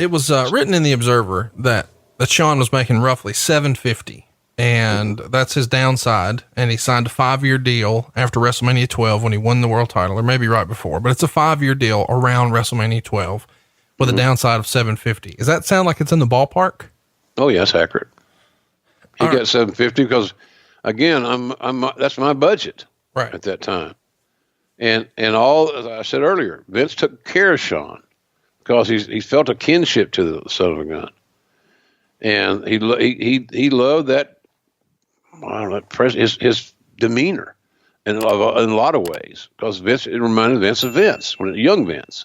it was written in the Observer that Shawn was making roughly $750, and that's his downside. And he signed a 5-year deal after WrestleMania 12 when he won the world title, or maybe right before, but it's a 5-year deal around WrestleMania 12 with a downside of 750. Does that sound like it's in the ballpark? Oh yeah, that's accurate. He got 750 because, again, that's my budget right at that time, and all, as I said earlier, Vince took care of Shawn because he felt a kinship to the son of a gun, and he loved that. I don't know, his demeanor in a lot of ways, because it reminded Vince of Vince, young Vince.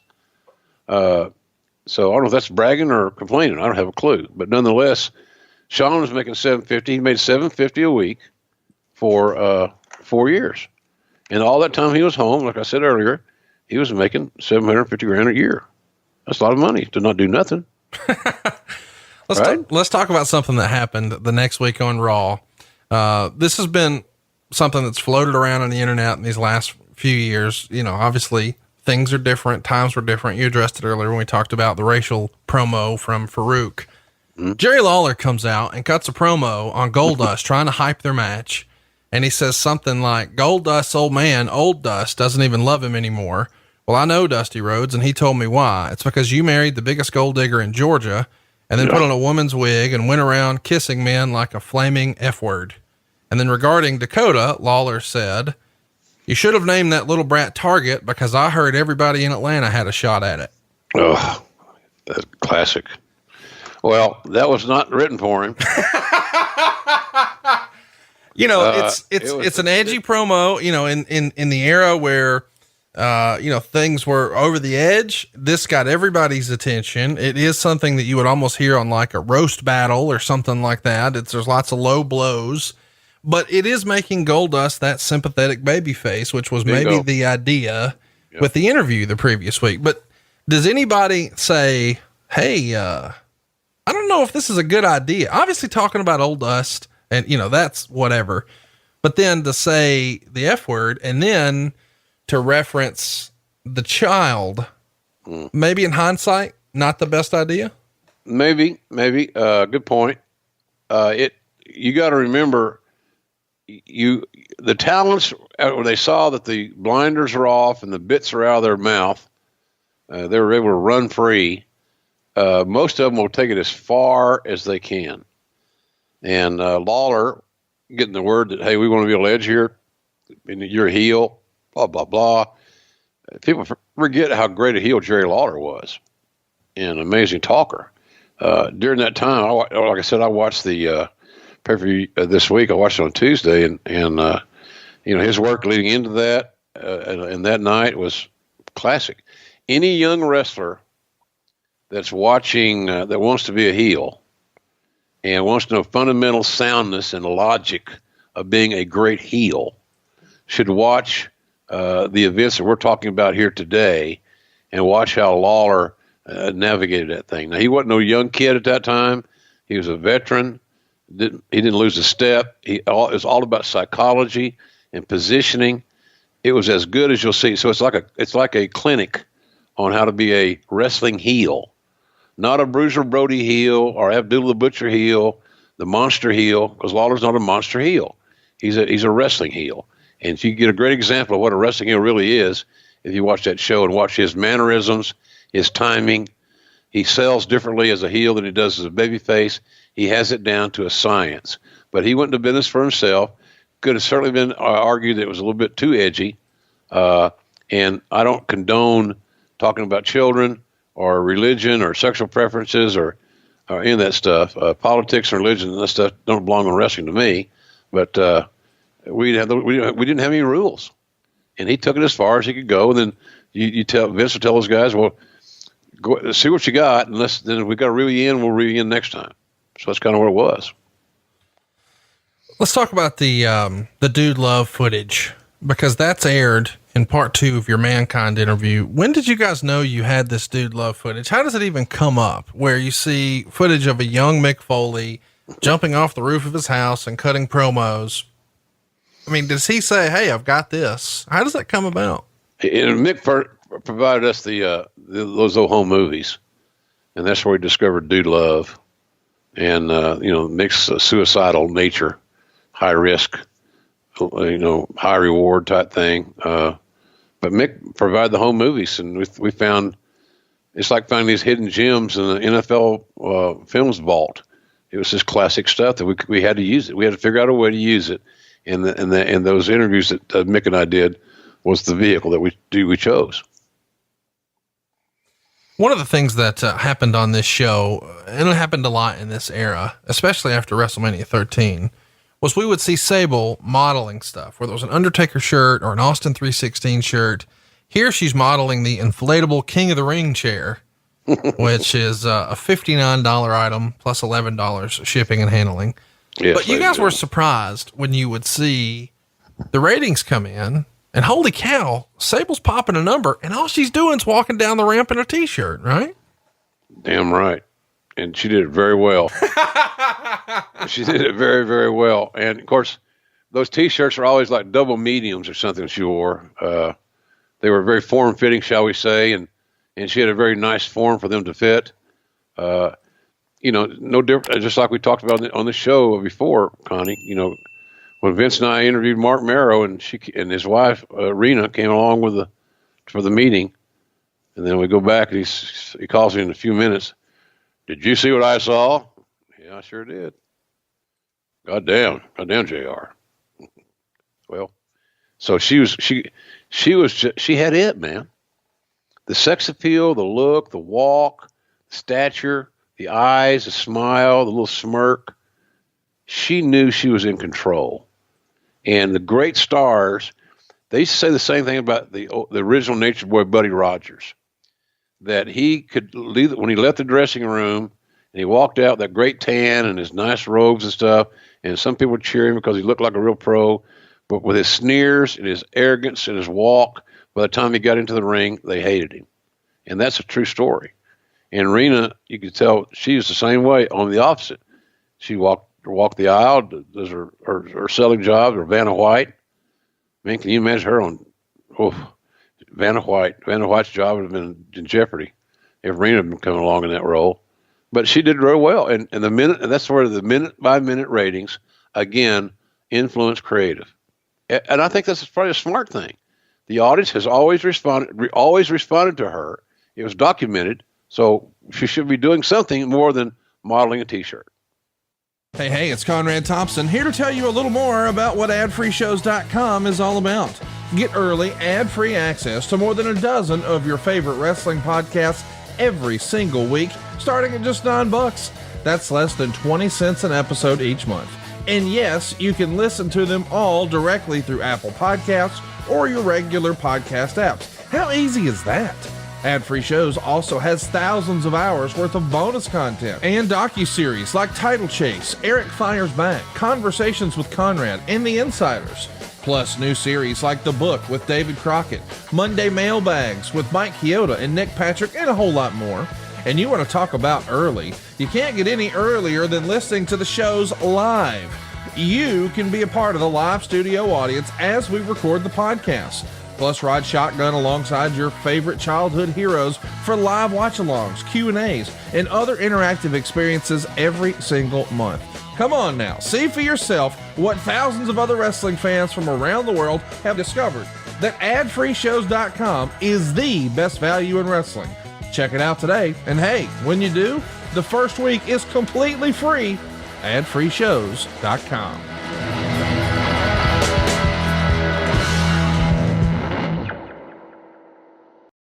So I don't know if that's bragging or complaining. I don't have a clue, but nonetheless, Shawn was making $750. He made $750 a week for 4 years, and all that time he was home, like I said earlier, he was making $750,000 a year. That's a lot of money to not do nothing. Let's talk about something that happened the next week on Raw. This has been something that's floated around on the internet in these last few years. You know, obviously things are different. Times were different. You addressed it earlier when we talked about the racial promo from Farouk. Jerry Lawler comes out and cuts a promo on Goldust trying to hype their match. And he says something like, Goldust's old man, Old Dust, doesn't even love him anymore. Well, I know Dusty Rhodes, and he told me why. It's because you married the biggest gold digger in Georgia and then put on a woman's wig and went around kissing men like a flaming F word. And then regarding Dakota, Lawler said, you should have named that little brat Target because I heard everybody in Atlanta had a shot at it. Oh, that's classic. Well, that was not written for him. You know, it's an edgy promo, you know, in the era where, you know, things were over the edge. This got everybody's attention. It is something that you would almost hear on like a roast battle or something like that. There's lots of low blows, but it is making Goldust that sympathetic baby face, which was maybe the idea with the interview the previous week. But does anybody say, hey, I don't know if this is a good idea. Obviously talking about Old Dust and, you know, that's whatever, but then to say the F word and then to reference the child, maybe in hindsight, not the best idea. Maybe, good point. You got to remember the talents, when they saw that the blinders are off and the bits are out of their mouth, they were able to run free. Most of them will take it as far as they can. And Lawler getting the word that, hey, we want to be a ledge here, and you're a heel, blah, blah, blah. People forget how great a heel Jerry Lawler was, and an amazing talker. During that time, like I said, I watched the pay-per-view this week. I watched it on Tuesday, and you know, his work leading into that and that night was classic. Any young wrestler that's watching that wants to be a heel and wants to know fundamental soundness and logic of being a great heel should watch the events that we're talking about here today and watch how Lawler navigated that thing. Now, he wasn't no young kid at that time. He was a veteran. He didn't lose a step. It was all about psychology and positioning. It was as good as you'll see. So it's like a clinic on how to be a wrestling heel. Not a Bruiser Brody heel or Abdullah the Butcher heel, the monster heel, because Lawler's not a monster heel. He's a wrestling heel. And you get a great example of what a wrestling heel really is if you watch that show and watch his mannerisms, his timing. He sells differently as a heel than he does as a babyface. He has it down to a science. But he went into business for himself. Could have certainly been argued that it was a little bit too edgy. And I don't condone talking about children or religion or sexual preferences or any of that stuff. Politics and religion and that stuff don't belong in wrestling to me. But we didn't have any rules, and he took it as far as he could go. And then Vince would tell those guys, "Well, go see what you got, and then if we got to reel you in, we'll reel you in next time." So that's kind of what it was. Let's talk about the Dude Love footage, because that's aired in part 2 of your Mankind interview. When did you guys know you had this Dude Love footage? How does it even come up where you see footage of a young Mick Foley jumping off the roof of his house and cutting promos? I mean, does he say, hey, I've got this? How does that come about? And Mick provided us those old home movies. and that's where we discovered Dude Love, and Mick's suicidal nature, high risk, high reward type thing. But Mick provided the home movies, and we found it's like finding these hidden gems in the NFL films vault. It was just classic stuff that we had to use it. We had to figure out a way to use it, and those interviews that Mick and I did was the vehicle that we chose. One of the things that happened on this show, and it happened a lot in this era, especially after WrestleMania 13, was we would see Sable modeling stuff, whether it was an Undertaker shirt or an Austin 316 shirt. Here she's modeling the inflatable King of the Ring chair, which is a $59 item plus $11 shipping and handling. Yes, but you guys were surprised when you would see the ratings come in, and holy cow, Sable's popping a number, and all she's doing is walking down the ramp in a t-shirt, right? Damn right. And she did it very well. She did it very, very well. And of course, those t-shirts are always like double mediums or something she wore. They were very form-fitting, shall we say, and she had a very nice form for them to fit. No different, just like we talked about on the show before, Connie. When Vince and I interviewed Mark Marrow, and his wife Rena came along for the meeting, and then we go back and he calls me in a few minutes. Did you see what I saw? Yeah, I sure did. Goddamn, JR. Well, so she had it, man. The sex appeal, the look, the walk, the stature, the eyes, the smile, the little smirk. She knew she was in control. And the great stars, they used to say the same thing about the original Nature Boy, Buddy Rogers, that he could leave when he left the dressing room and he walked out, that great tan and his nice robes and stuff, and some people would cheer him because he looked like a real pro, but with his sneers and his arrogance and his walk, by the time he got into the ring, they hated him. And that's a true story. And Rena, you could tell she was the same way on the opposite. She walked the aisle, does her selling job, or Vanna White. Man, can you imagine her on Vanna White? Vanna White's job would have been in jeopardy if Rena had been coming along in that role. But she did very well. And that's where the minute by minute ratings, again, influence creative. And I think that's probably a smart thing. The audience has always responded to her. It was documented. So she should be doing something more than modeling a t-shirt. Hey, it's Conrad Thompson here to tell you a little more about what AdFreeShows.com is all about. Get early, ad-free access to more than a dozen of your favorite wrestling podcasts every single week, starting at just $9. That's less than 20 cents an episode each month. And yes, you can listen to them all directly through Apple Podcasts or your regular podcast apps. How easy is that? Ad-Free Shows also has thousands of hours worth of bonus content and docuseries like Title Chase, Eric Fires Back, Conversations with Conrad, and The Insiders. Plus new series like The Book with David Crockett, Monday Mailbags with Mike Chioda and Nick Patrick, and a whole lot more. And you want to talk about early? You can't get any earlier than listening to the shows live. You can be a part of the live studio audience as we record the podcast. Plus, ride shotgun alongside your favorite childhood heroes for live watch-alongs, Q&As, and other interactive experiences every single month. Come on now, see for yourself what thousands of other wrestling fans from around the world have discovered, that AdFreeShows.com is the best value in wrestling. Check it out today, and hey, when you do, the first week is completely free. AdFreeShows.com.